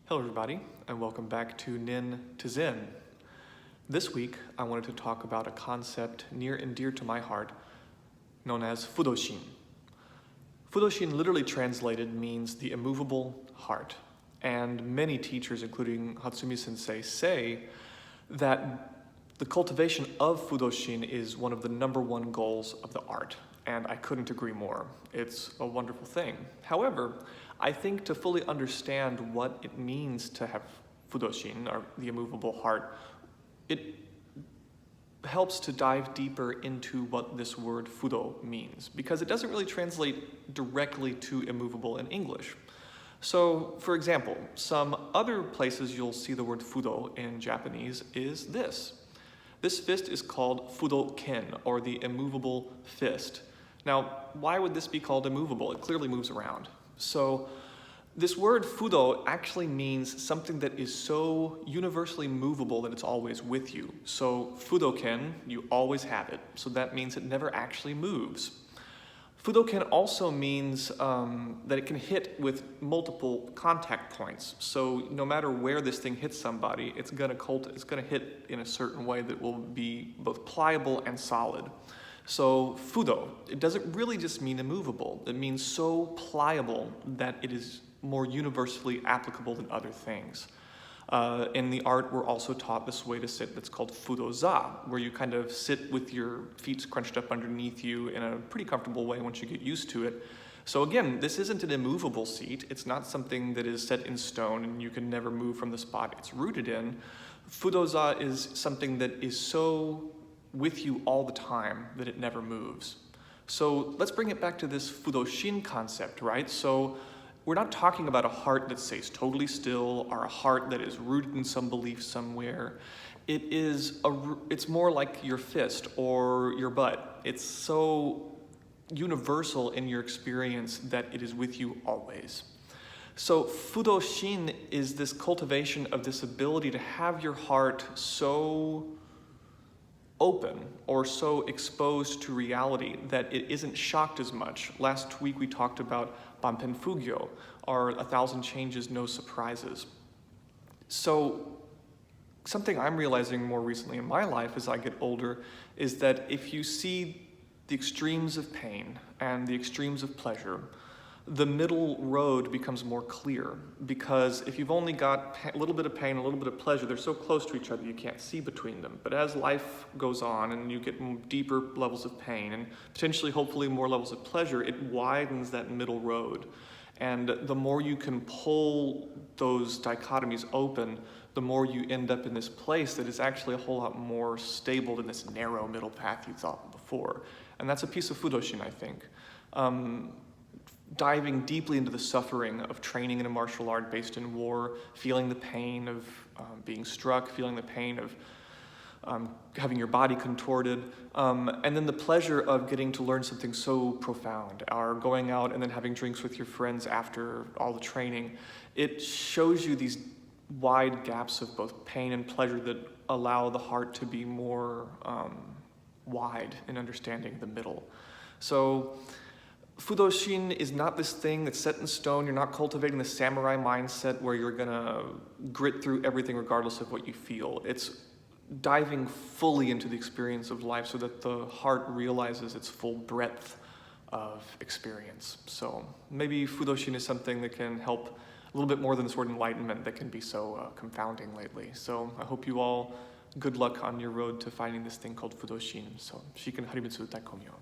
Hello everybody, and welcome back to Nin to Zen. This week, I wanted to talk about a concept near and dear to my heart, known as Fudoshin. Fudoshin literally translated means the immovable heart, and many teachers, including Hatsumi Sensei, say that the cultivation of Fudoshin is one of the #1 goals of the art, and I couldn't agree more. It's a wonderful thing. However, I think to fully understand what it means to have Fudoshin, or the immovable heart, it helps to dive deeper into what this word Fudo means, because it doesn't really translate directly to immovable in English. So, for example, some other places you'll see the word Fudo in Japanese is this. This fist is called Fudoken, or the immovable fist. Now, why would this be called immovable? It clearly moves around. So, this word Fudo actually means something that is so universally movable that it's always with you. So, Fudoken, you always have it. So that means it never actually moves. Fudoken also means that it can hit with multiple contact points. So no matter where this thing hits somebody, it's gonna hit in a certain way that will be both pliable and solid. So Fudo, it doesn't really just mean immovable. It means so pliable that it is more universally applicable than other things. In the art, we're also taught this way to sit that's called Fudoza, where you kind of sit with your feet scrunched up underneath you in a pretty comfortable way once you get used to it. So again, this isn't an immovable seat. It's not something that is set in stone and you can never move from the spot it's rooted in. Fudoza is something that is so with you all the time that it never moves. So let's bring it back to this Fudoshin concept, right? So we're not talking about a heart that stays totally still or a heart that is rooted in some belief somewhere. It's more like your fist or your butt. It's so universal in your experience that it is with you always. So Fudoshin is this cultivation of this ability to have your heart so open or so exposed to reality that it isn't shocked as much. Last week we talked about Banpen Fugyo, or 1,000 changes, no surprises. So something I'm realizing more recently in my life as I get older is that if you see the extremes of pain and the extremes of pleasure, the middle road becomes more clear, because if you've only got a little bit of pain, a little bit of pleasure, they're so close to each other you can't see between them. But as life goes on and you get deeper levels of pain and potentially, hopefully, more levels of pleasure, it widens that middle road. And the more you can pull those dichotomies open, the more you end up in this place that is actually a whole lot more stable than this narrow middle path you thought before. And that's a piece of Fudoshin, I think. Diving deeply into the suffering of training in a martial art based in war, feeling the pain of being struck, feeling the pain of having your body contorted, and then the pleasure of getting to learn something so profound, or going out and then having drinks with your friends after all the training. It shows you these wide gaps of both pain and pleasure that allow the heart to be more wide in understanding the middle. So Fudoshin is not this thing that's set in stone. You're not cultivating the samurai mindset where you're gonna grit through everything regardless of what you feel. It's diving fully into the experience of life so that the heart realizes its full breadth of experience. So maybe Fudoshin is something that can help a little bit more than this word enlightenment that can be so confounding lately. So I hope you all good luck on your road to finding this thing called Fudoshin. So, shiken harimitsu daikomyo.